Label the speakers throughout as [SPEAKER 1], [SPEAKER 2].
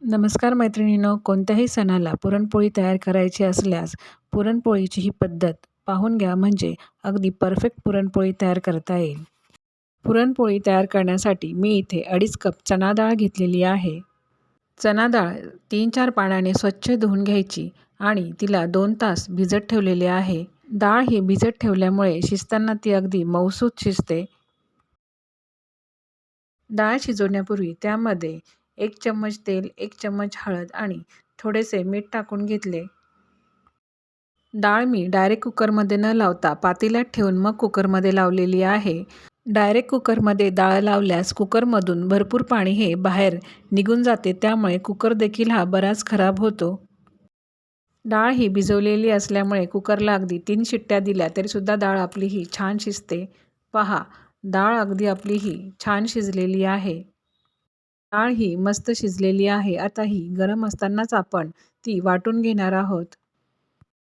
[SPEAKER 1] नमस्कार मैत्रिणींनो, कोणत्याही सणाला पुरणपोळी तयार करायची असल्यास पुरणपोळीची ही पद्धत पाहून घ्या, म्हणजे अगदी परफेक्ट पुरणपोळी तयार करता येईल. पुरणपोळी तयार करण्यासाठी मी इथे 2.5 कप चणा डाळ घेतलेली आहे. चणा डाळ 3-4 पाण्याने स्वच्छ धुवून घ्यायची आणि तिला 2 तास भिजत ठेवलेले आहे. डाळ ही भिजत ठेवल्यामुळे शिजताना ती अगदी मऊसूत शिजते. डाळ शिजवण्यापूर्वी त्यामध्ये 1 चम्मच तेल, 1 चम्मच हळद आणि थोडेसे मीठ टाकून घेतले. डाळ मी डायरेक्ट कुकरमध्ये न लावता पातेल्यात ठेवून मग कुकरमध्ये लावलेली आहे. डायरेक्ट कुकरमध्ये डाळ लावल्यास कुकरमधून भरपूर पाणी हे बाहेर निघून जाते, त्यामुळे कुकर देखील हा बराच खराब होतो. डाळ ही भिजवलेली असल्यामुळे कुकरला अगदी 3 शिट्ट्या दिल्या तरीसुद्धा डाळ आपली ही छान शिजते. पहा, डाळ अगदी आपली ही छान शिजलेली आहे. डाळ ही मस्त शिजलेली आहे. आता ही गरम असतानाच आपण ती वाटून घेणार आहोत.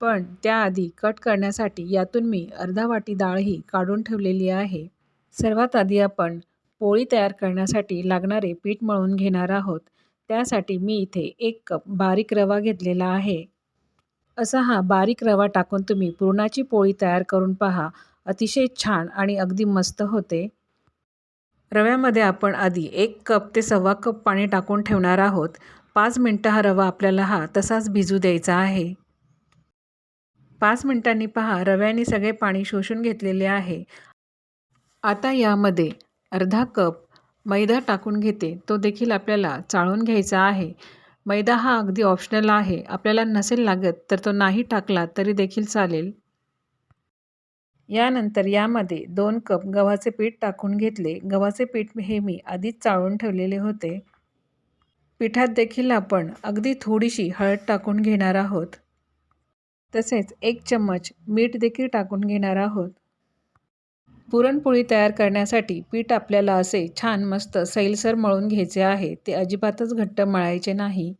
[SPEAKER 1] पण त्याआधी कट करण्यासाठी यातून मी अर्धा वाटी डाळ ही काढून ठेवलेली आहे. सर्वात आधी आपण पोळी तयार करण्यासाठी लागणारे पीठ मळून घेणार आहोत. त्यासाठी मी इथे 1 कप बारीक रवा घेतलेला आहे. असा हा बारीक रवा टाकून तुम्ही पुरणाची पोळी तयार करून पहा. अतिशय छान आणि अगदी मस्त होते. रव्यामध्ये आपण आधी 1 कप ते 1.25 कप पाणी टाकून ठेवणार आहोत. 5 मिनटं हा रवा आपल्याला तसाच भिजू द्यायचा आहे. 5 मिनिटांनी पहा, रव्याने सगळे पाणी शोषून घेतलेले आहे. आता यामध्ये अर्धा कप मैदा टाकून घेते. तो देखील आपल्याला चाळून घ्यायचा आहे. मैदा हा अगदी ऑप्शनल आहे. आपल्याला नसेल लागत तर तो नाही टाकला तरी देखील चालेल. यानंतर यामध्ये 2 कप गव्हाचे पीठ टाकून घेतले. गव्हाचे पीठ हे मी आधीच चाळून ठेवलेले होते. पिठात देखील आपण अगदी थोडीशी हळद टाकून घेणार आहोत. तसेच 1 चम्मच मीठ देखील टाकून घेणार आहोत. पुरणपोळी तयार करण्यासाठी पीठ आपल्याला असे छान मस्त सैलसर मळून घ्यायचे आहे. ते अजिबातच घट्ट मळायचे नाही.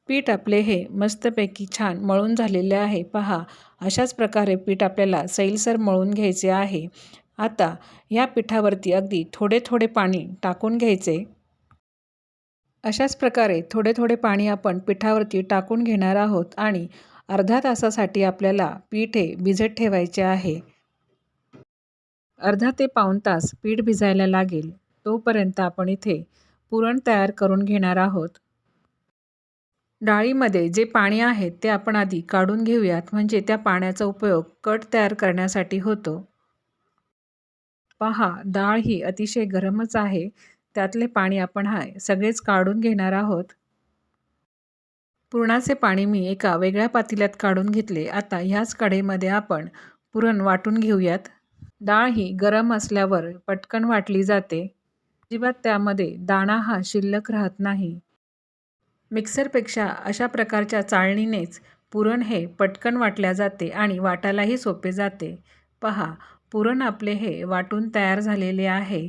[SPEAKER 1] पीठ आपले हे मस्तपैकी छान मळून झालेले आहे. पहा, अशाच प्रकारे पीठ आपल्याला सैलसर मळून घ्यायचे आहे. आता या पिठावरती अगदी थोडे थोडे पाणी टाकून घ्यायचे. अशाच प्रकारे थोडे थोडे पाणी आपण पिठावरती टाकून घेणार आहोत आणि अर्ध्या तासासाठी आपल्याला पीठ हे भिजत ठेवायचे आहे. अर्धा ते पाऊण तास पीठ भिजायला लागेल. तोपर्यंत आपण इथे पुरण तयार करून घेणार आहोत. डाळीमध्ये जे पाणी आहे ते आपण आधी काढून घेऊयात, म्हणजे त्या पाण्याचा उपयोग कट तयार करण्यासाठी होतो. पहा, डाळ ही अतिशय गरमच आहे. त्यातले पाणी आपण सगळेच काढून घेणार आहोत. पुरणाचे पाणी मी एका वेगळ्या पातेल्यात काढून घेतले. आता ह्याच कढईमध्ये आपण पुरण वाटून घेऊयात. डाळ ही गरम असल्यावर पटकन वाटली जाते. अजिबात त्यामध्ये दाणा हा शिल्लक राहत नाही. मिक्सरपेक्षा अशा प्रकारच्या चाळणीनेच पुरण हे पटकन वाटल्या जाते आणि वाटायलाही सोपे जाते. पहा, पुरण आपले हे वाटून तयार झालेले आहे.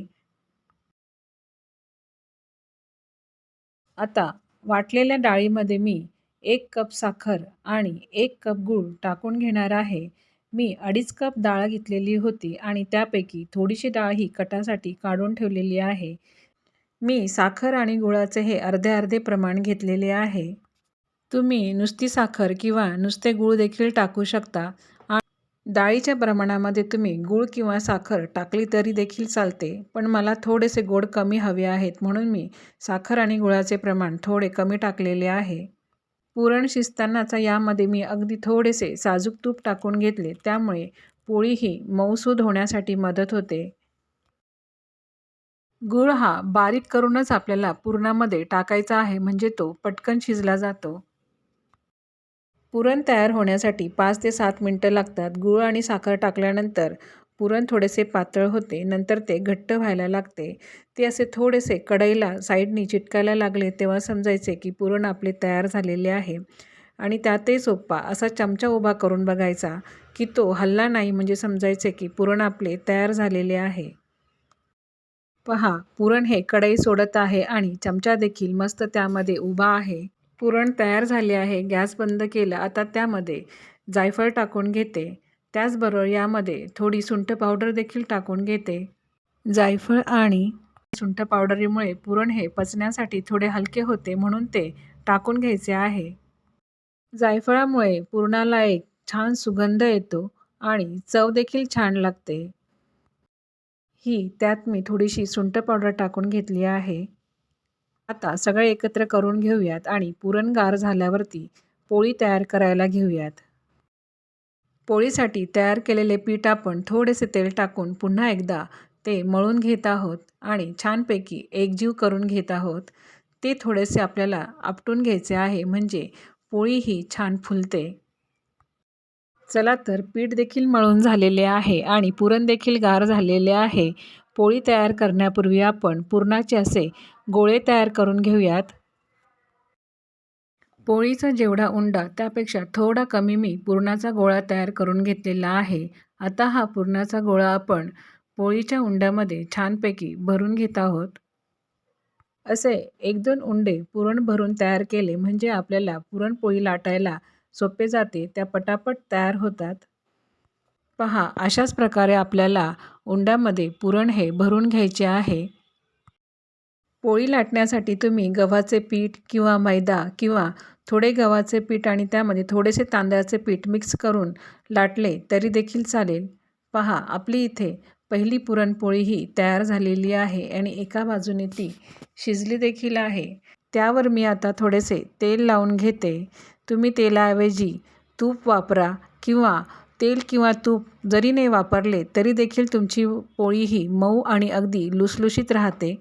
[SPEAKER 1] आता वाटलेल्या डाळीमध्ये मी 1 कप साखर आणि 1 कप गूळ टाकून घेणार आहे. मी 2.5 कप डाळ घेतलेली होती आणि त्यापैकी थोडीशी डाळ ही कटासाठी काढून ठेवलेली आहे. मी साखर आणि गुळाचे हे अर्धे-अर्धे प्रमाण घेतलेले आहे. तुम्ही नुसती साखर किंवा नुसते गूळ देखील टाकू शकता. डाळीच्या प्रमाणामध्ये तुम्ही गूळ किंवा साखर टाकली तरी देखील चालते, पण मला थोडेसे गोड कमी हवे आहेत, म्हणून मी साखर आणि गुळाचे प्रमाण थोडे कमी टाकलेले आहे. पुरण शिजतानाच यामध्ये मी अगदी थोडेसे साजूक तूप टाकून घेतले, त्यामुळे पोळी ही मऊसूद होण्यासाठी मदत होते. गूळ हा बारीक करूनच आपल्याला पुरणामध्ये टाकायचा आहे, म्हणजे तो पटकन शिजला जातो. पुरण तयार होण्यासाठी 5 ते 7 मिनिटं लागतात. गूळ आणि साखर टाकल्यानंतर पुरण थोडेसे पातळ होते. नंतर ते घट्ट व्हायला लागते. ते असे थोडेसे कढईला साईडनी चिटकायला लागले तेव्हा समजायचे की पुरण आपले तयार झालेले आहे. आणि त्यातही सोपा असा चमचा उभा करून बघायचा की तो हलला नाही, म्हणजे समजायचे की पुरण आपले तयार झालेले आहे. पहा, पुरण हे कढई सोडत आहे आणि चमचा देखील मस्त त्यामध्ये उभा आहे. पुरण तयार झाले आहे. गॅस बंद केला. आता त्यामध्ये जायफळ टाकून घेते. त्याचबरोबर यामध्ये थोडी सुंठ पावडर देखील टाकून घेते. जायफळ आणि सुंठ पावडरीमुळे पुरण हे पचण्यासाठी थोडे हलके होते, म्हणून ते टाकून घ्यायचे आहे. जायफळामुळे पुरणाला एक छान सुगंध येतो आणि चव देखील छान लागते. त्यात मी थोडीशी सुंठ पावडर टाकून घेतली आहे. आता सगळे एकत्र करून घेऊयात आणि पुरण गार झाल्यावरती पोळी तयार करायला घेऊयात. पोळीसाठी तयार केलेले पीठ आपण थोडेसे तेल टाकून पुन्हा एकदा ते मळून घेत आहोत आणि छानपैकी एकजीव करून घेत आहोत. ते थोडेसे आपल्याला आपटून घ्यायचे आहे, म्हणजे पोळी ही छान फुलते. चला तर पीठ देखील मळून झालेले आहे आणि पुरण देखील गार झालेले आहे. पोळी तयार करण्यापूर्वी आपण पुरणाचे असे गोळे तयार करून घेऊयात. पोळीचा जेवढा उंडा त्यापेक्षा थोडा कमी मी पुरणाचा गोळा तयार करून घेतलेला आहे. आता हा पुरणाचा गोळा आपण पोळीच्या उंड्यामध्ये छानपैकी भरून घेत आहोत. असे 1-2 उंडे पुरण भरून तयार केले म्हणजे आपल्याला पुरणपोळी लाटायला सोपे जाते, त्या पटापट तयार होतात. पहा, अशाच प्रकारे आपल्याला उंड्यामध्ये पुरण हे भरून घ्यायचे आहे. पोळी लाटण्यासाठी तुम्ही गव्हाचे पीठ किंवा मैदा किंवा थोडे गव्हाचे पीठ आणि त्यामध्ये थोडेसे तांदळाचे पीठ मिक्स करून लाटले तरी देखील चालेल. पहा, आपली इथे पहिली पुरणपोळी ही तयार झालेली आहे आणि एका बाजूने ती शिजली देखील आहे. त्यावर मी आता थोडेसे तेल लावून घेते. तुम्ही तेलाऐवजी तूप वापरा किंवा तेल किंवा तूप जरी नाही वापरले तरी देखील तुमची पोळी ही मऊ आणि अगदी लुसलुशीत राहते.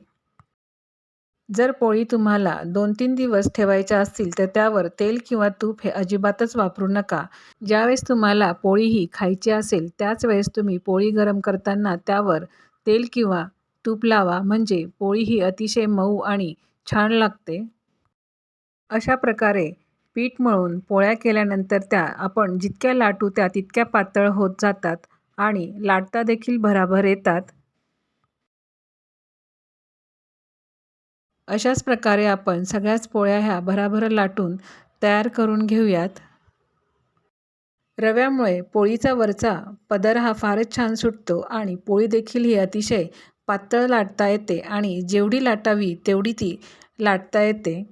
[SPEAKER 1] जर पोळी तुम्हाला 2-3 दिवस ठेवायच्या असतील तर त्यावर तेल किंवा तूप हे अजिबातच वापरू नका. ज्यावेळेस तुम्हाला पोळी ही खायची असेल त्याच वेळेस तुम्ही पोळी गरम करताना त्यावर तेल किंवा तूप लावा, म्हणजे पोळी ही अतिशय मऊ आणि छान लागते. अशा प्रकारे पीठ मळून पोळ्या केल्यानंतर त्या आपण जितक्या लाटू त्या तितक्या पातळ होत जातात आणि लाटता देखील भराभर येतात. अशाच प्रकारे आपण सगळ्याच पोळ्या ह्या भराभर लाटून तयार करून घेऊयात. रव्यामुळे पोळीचा वरचा पदर हा फारच छान सुटतो आणि पोळी देखील ही अतिशय पातळ लाटता येते आणि जेवढी लाटावी तेवढी ती लाटता येते.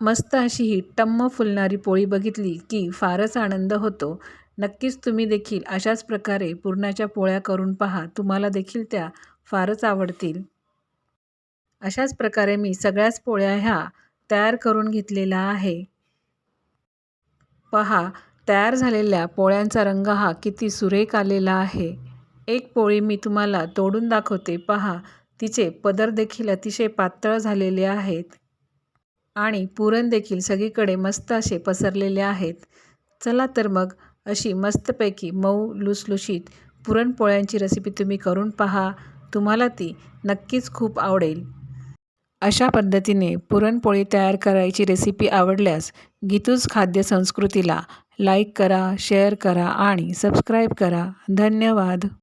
[SPEAKER 1] मस्त अशी ही टम्म फुलणारी पोळी बघितली की फारच आनंद होतो. नक्कीच तुम्ही देखील अशाच प्रकारे पुरणाच्या पोळ्या करून पहा. तुम्हाला देखील त्या फारच आवडतील. अशाच प्रकारे मी सगळ्याच पोळ्या ह्या तयार करून घेतलेला आहे. पहा, तयार झालेल्या पोळ्यांचा रंग हा किती सुरेख आलेला आहे. एक पोळी मी तुम्हाला तोडून दाखवते. पहा, तिचे पदर देखील अतिशय पातळ झालेले आहेत आणि पुरण देखील सगळीकडे मस्त असे पसरलेले आहेत. चला तर मग अशी मस्तपैकी मऊ लुसलुशीत पुरणपोळ्यांची रेसिपी तुम्ही करून पहा. तुम्हाला ती नक्कीच खूप आवडेल. अशा पद्धतीने पुरणपोळी तयार करायची रेसिपी आवडल्यास गीतूज खाद्य संस्कृतीला लाईक करा, शेअर करा आणि सबस्क्राईब करा. धन्यवाद.